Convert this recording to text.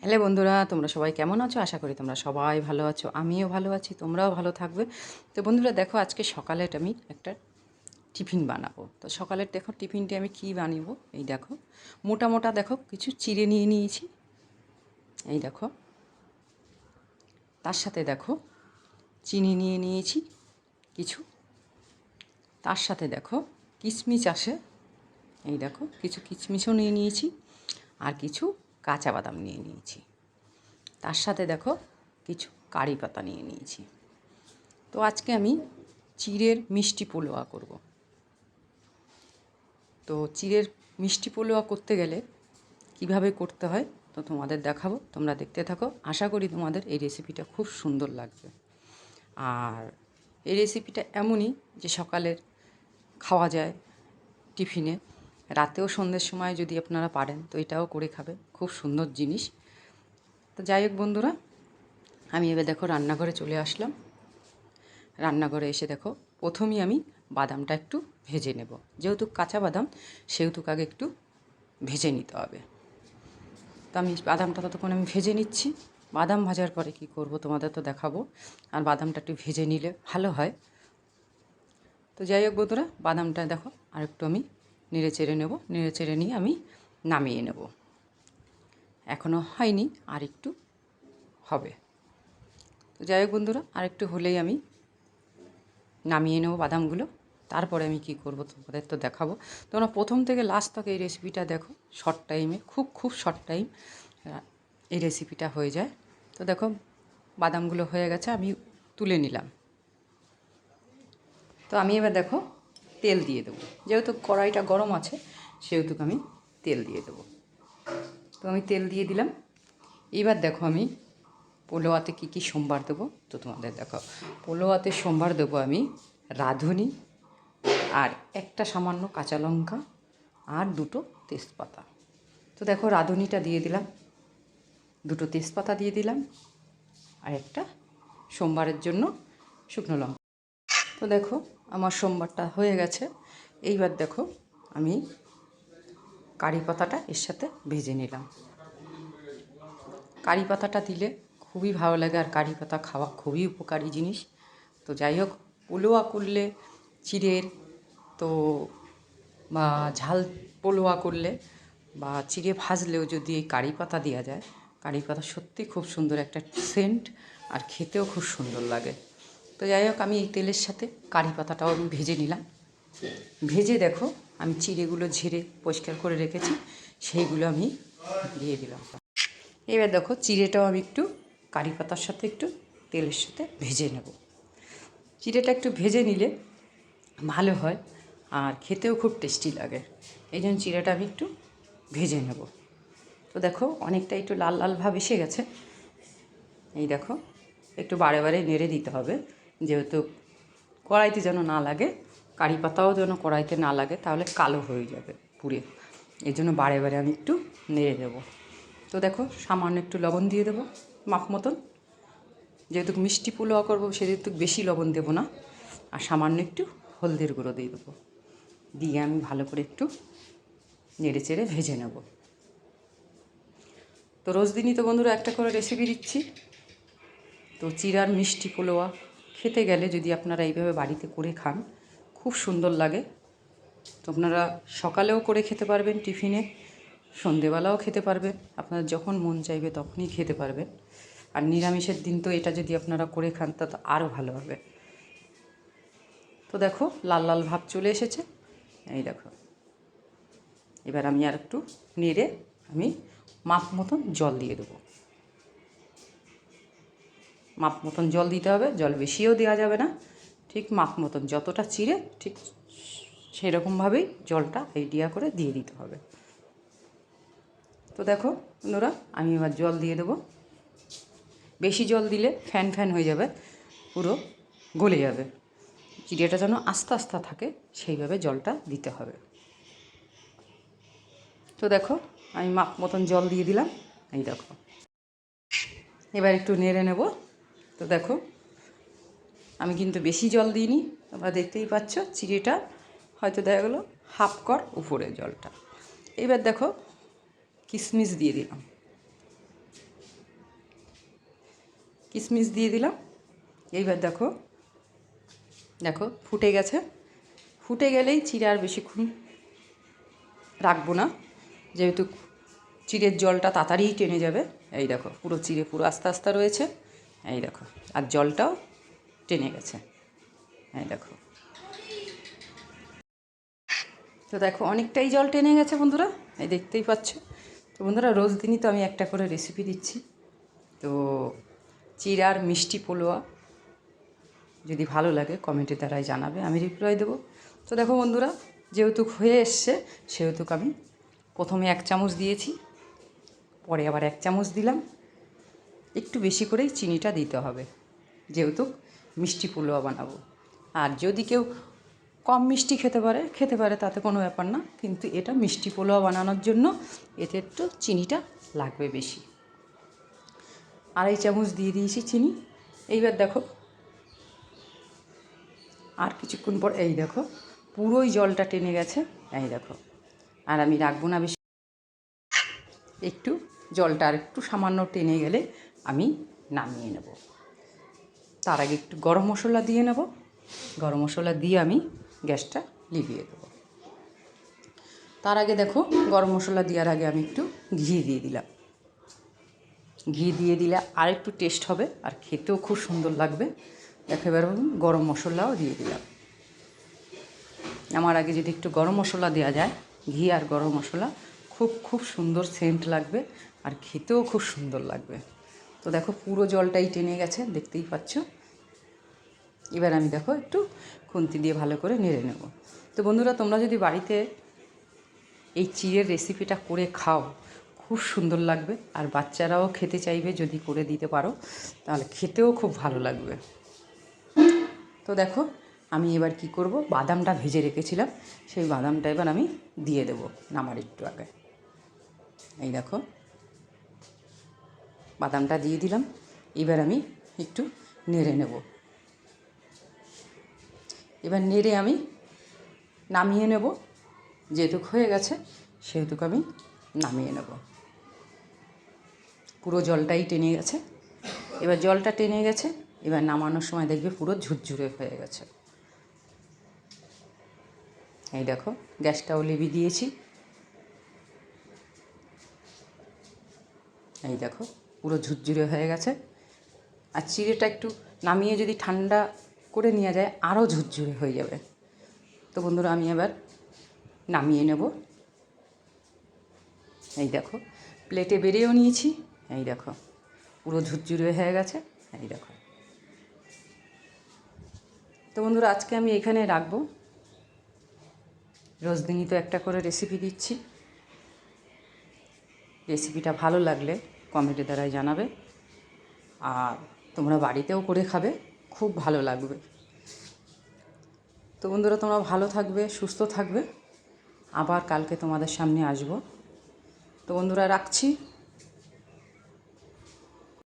Hello বন্ধুরা, তোমরা সবাই কেমন আছো? আশা করি তোমরা সবাই ভালো আছো, আমিও ভালো আছি, তোমরাও ভালো থাকবে। তো বন্ধুরা দেখো, আজকে সকালে আমি একটা টিফিন বানাবো। তো সকালের দেখো টিফিনটি আমি কি বানাবো, এই দেখো মোটা মোটা দেখো কিছু চিড়ে নিয়ে নিয়েছি, এই দেখো। তার সাথে দেখো চিনি নিয়ে নিয়েছি কিছু, তার সাথে দেখো কিশমিশ আসে, এই দেখো কিছু কিশমিশও নিয়ে নিয়েছি, আর কিছু কাঁচা বাদাম নিয়ে নিয়েছি। তার সাথে দেখো কিছু কারি পাতা নিয়ে নিয়েছি। তো আজকে আমি চিড়ের মিষ্টি পোলোয়া করব। তো চিড়ের মিষ্টি পোলোয়া করতে গেলে কিভাবে করতে হয় তো তোমাদের দেখাবো, তোমরা দেখতে থাকো। আশা করি তোমাদের এই রেসিপিটা খুব সুন্দর লাগবে। আর এই রেসিপিটা এমনই যে সকালের খাওয়া যায় টিফিনে, রাতেও সন্ধ্যের সময় যদি আপনারা পারেন তো এটাও করে খাবে, খুব সুন্দর জিনিস। তো যাই হোক বন্ধুরা, আমি এবার দেখো রান্নাঘরে চলে আসলাম। রান্নাঘরে এসে দেখো প্রথমেই আমি বাদামটা একটু ভেজে নেব। যেহেতু কাঁচা বাদাম সেহেতু আগে একটু ভেজে নিতে হবে। তো আমি বাদামটা ততক্ষণ আমি ভেজে নিচ্ছি। বাদাম ভাজার পরে কি করব তোমাদের তো দেখাবো। আর বাদামটা একটু ভেজে নিলে ভালো হয়। তো যাই হোক বন্ধুরা, বাদামটা দেখো আর একটু আমি নেড়ে চেড়ে নেব, নেড়ে চেড়ে নিয়ে আমি নামিয়ে নেব। এখনও হয়নি, আর একটু হবে। তো যাই হোক বন্ধুরা, আর একটু হলেই আমি নামিয়ে নেব বাদামগুলো। তারপরে আমি কি করব তোমাদের তো দেখাবো। তোমরা প্রথম থেকে লাস্ট তক এই রেসিপিটা দেখো, শর্ট টাইমে, খুব শর্ট টাইম এই রেসিপিটা হয়ে যায়। তো দেখো বাদামগুলো হয়ে গেছে, আমি তুলে নিলাম। তো আমি এবার দেখো তেল দিয়ে দেবো। যেহেতু কড়াইটা গরম আছে সেহেতু আমি তেল দিয়ে দেবো। তো আমি তেল দিয়ে দিলাম। এবার দেখো আমি পোলোয়াতে কী সম্বার দেবো তো তোমাদের দেখো। পোলোয়াতে সম্বার দেবো আমি রাঁধুনি, আর একটা সামান্য কাঁচা লঙ্কা, আর দুটো তেজপাতা। তো দেখো রাঁধুনিটা দিয়ে দিলাম, দুটো তেজপাতা দিয়ে দিলাম, আর একটা সোমবারের জন্য শুকনো লঙ্কা। তো দেখো আমার সোমবারটা হয়ে গেছে। এইবার দেখো আমি কারি পাতাটা এর সাথে ভেজে নিলাম। কারি পাতাটা দিলে খুবই ভালো লাগে, আর কারি পাতা খাওয়া খুবই উপকারী জিনিস। তো যাই হোক, পোলোয়া করলে চিড়ের, তো বা ঝাল পোলোয়া করলে বা চিড়ে ভাজলেও যদি এই কারি পাতা দেওয়া যায়, কারি পাতা সত্যি খুব সুন্দর একটা সেন্ট, আর খেতেও খুব সুন্দর লাগে। তো যাই হোক, আমি এই তেলের সাথে কারি পাতাটাও আমি ভেজে নিলাম। ভেজে দেখো আমি চিড়েগুলো ঝেড়ে পরিষ্কার করে রেখেছি, সেইগুলো আমি দিয়ে দিলাম। এবার দেখো চিড়েটাও আমি একটু কারি পাতার সাথে একটু তেলের সাথে ভেজে নেব। চিড়েটা একটু ভেজে নিলে ভালো হয়, আর খেতেও খুব টেস্টি লাগে। এই জন্য চিড়েটা আমি একটু ভেজে নেব। তো দেখো অনেকটা একটু লাল লাল ভাব এসে গেছে। এই দেখো একটু বারে বারে নেড়ে দিতে হবে, যেহেতু কড়াইতে যেন না লাগে, কারি পাতাও যেন কড়াইতে না লাগে, তাহলে কালো হয়ে যাবে পুড়ে। এই জন্য বারে বারে আমি একটু নেড়ে দেবো। তো দেখো সামান্য একটু লবণ দিয়ে দেবো মাপ মতন, যেহেতু মিষ্টি পোলোয়া করবো সেহেতু বেশি লবণ দেবো না, আর সামান্য একটু হলদের গুঁড়ো দিয়ে দেবো। দিয়ে আমি ভালো করে একটু নেড়ে চেড়ে ভেজে নেব। তো রোজ দিনই তো বন্ধুরা একটা করে রেসিপি দিচ্ছি। তো চিড়ার মিষ্টি পোলোয়া খেতে গেলে যদি আপনারা এইভাবে বাড়িতে করে খান, খুব সুন্দর লাগে। তো আপনারা সকালেও করে খেতে পারবেন টিফিনে, সন্ধেবেলাও খেতে পারবেন, আপনার যখন মন চাইবে তখনই খেতে পারবেন। আর নিরামিষের দিন তো এটা যদি আপনারা করে খান তা তো আরও ভালো হবে। তো দেখো লাল লাল ভাব চলে এসেছে, এই দেখো। এবার আমি আর একটু নেড়ে আমি মাপ মতন জল দিয়ে দেবো। মাপ মতন জল দিতে হবে, জল বেশিও দেওয়া যাবে না, ঠিক মাপ মতন যতটা চিড়ে ঠিক সেরকমভাবেই জলটা আইডিয়া করে দিয়ে দিতে হবে। তো দেখো বন্ধুরা, আমি এবার জল দিয়ে দেবো। বেশি জল দিলে ফ্যান ফ্যান হয়ে যাবে, পুরো গলে যাবে। চিড়েটা যেন আস্তে আস্তে থাকে সেইভাবে জলটা দিতে হবে। তো দেখো আমি মাপ মতন জল দিয়ে দিলাম, এই দেখো। এবার একটু নেড়ে নেব। তো দেখো আমি কিন্তু বেশি জল দিইনি, তোমরা দেখতেই পাচ্ছ চিড়েটা হয়তো দেখা গেলো হাফ কর উপরে জলটা। এবার দেখো কিশমিশ দিয়ে দিলাম। কিশমিশ দিয়ে দিলাম। এইবার দেখো দেখো ফুটে গেছে। ফুটে গেলেই চিড়ে আর বেশিক্ষণ রাখবো না, যেহেতু চিড়ের জলটা তাড়াতাড়ি টেনে যাবে। এই দেখো পুরো চিড়ে পুরো আস্তে আস্তে রয়েছে, এই দেখো, আর জলটাও টেনে গেছে, এই দেখো। তো দেখো অনেকটাই জল টেনে গেছে বন্ধুরা, এই দেখতেই পাচ্ছ। তো বন্ধুরা রোজ দিনই তো আমি একটা করে রেসিপি দিচ্ছি। তো চিড়ার মিষ্টি পোলোয়া যদি ভালো লাগে কমেন্টের দ্বারাই জানাবে, আমি রিপ্লাই দেবো। তো দেখো বন্ধুরা, যেহেতু হয়ে এসছে সেহেতু আমি প্রথমে 1 চামচ দিয়েছি, পরে আবার 1 চামচ দিলাম। একটু বেশি করেই চিনিটা দিতে হবে, যেহেতু মিষ্টি পোলোয়া বানাবো। আর যদি কেউ কম মিষ্টি খেতে পারে তাতে কোনো ব্যাপার না, কিন্তু এটা মিষ্টি পোলোয়া বানানোর জন্য এতে একটু চিনিটা লাগবে বেশি। 2.5 চামচ দিয়ে দিয়েছি চিনি। এইবার দেখো আর কিছুক্ষণ পর এই দেখো পুরোই জলটা টেনে গেছে, এই দেখো। আর আমি রাখবো না বেশি, একটু জলটা আর একটু সামান্য টেনে গেলে আমি নামিয়ে নেব। তার আগে একটু গরম মশলা দিয়ে নেব। গরম মশলা দিয়ে আমি গ্যাসটা লিভিয়ে দেবো। তার আগে দেখো গরম মশলা দেওয়ার আগে আমি একটু ঘি দিয়ে দিলাম। ঘি দিয়ে দিলে আর একটু টেস্ট হবে আর খেতেও খুব সুন্দর লাগবে। দেখো এবার গরম মশলাও দিয়ে দিলাম। আমার আগে যদি একটু গরম মশলা দেওয়া যায়, ঘি আর গরম মশলা, খুব সুন্দর সেন্ট লাগবে আর খেতেও খুব সুন্দর লাগবে। তো দেখো পুরো জলটাই টেনে গেছে, দেখতেই পাচ্ছ। এবার আমি দেখো একটু খুন্তি দিয়ে ভালো করে নেড়ে নেব। তো বন্ধুরা তোমরা যদি বাড়িতে এই চিড়ের রেসিপিটা করে খাও খুব সুন্দর লাগবে, আর বাচ্চারাও খেতে চাইবে যদি করে দিতে পারো, তাহলে খেতেও খুব ভালো লাগবে। তো দেখো আমি এবার কি করব, বাদামটা ভেজে রেখেছিলাম, সেই বাদামটা এবার আমি দিয়ে দেবো নামার একটু আগে। এই দেখো বাদামটা দিয়ে দিলাম। এবার আমি একটু নেড়ে নেব। এবার নেড়ে আমি নামিয়ে নেব। যেটুক হয়ে গেছে সেহেতুক আমি নামিয়ে নেব। পুরো জলটাই টেনে গেছে। এবার জলটা টেনে গেছে, এবার নামানোর সময় দেখবে পুরো ঝুরঝুরে হয়ে গেছে। এই দেখো গ্যাসটাও লিভিয়ে দিয়েছি। এই দেখো পুরো ঝুরঝুরে হয়ে গেছে। আর চিড়েটা একটু নামিয়ে যদি ঠান্ডা করে নেওয়া যায় আরও ঝুরঝুরে হয়ে যাবে। তো বন্ধুরা আমি এবার নামিয়ে নেব। এই দেখো প্লেটে বেড়েও নিয়েছি। এই দেখো পুরো ঝুরঝুরে হয়ে গেছে। এই দেখো। তো বন্ধুরা আজকে আমি এখানে রাখবো। রোজ দিনই তো একটা করে রেসিপি দিচ্ছি। রেসিপিটা ভালো লাগলে কমেন্টের দ্বারাই জানাবে, আর তোমরা বাড়িতেও করে খাবে, খুব ভালো লাগবে। তো বন্ধুরা তোমরা ভালো থাকবে, সুস্থ থাকবে, আবার কালকে তোমাদের সামনে আসবো। তো বন্ধুরা রাখছি।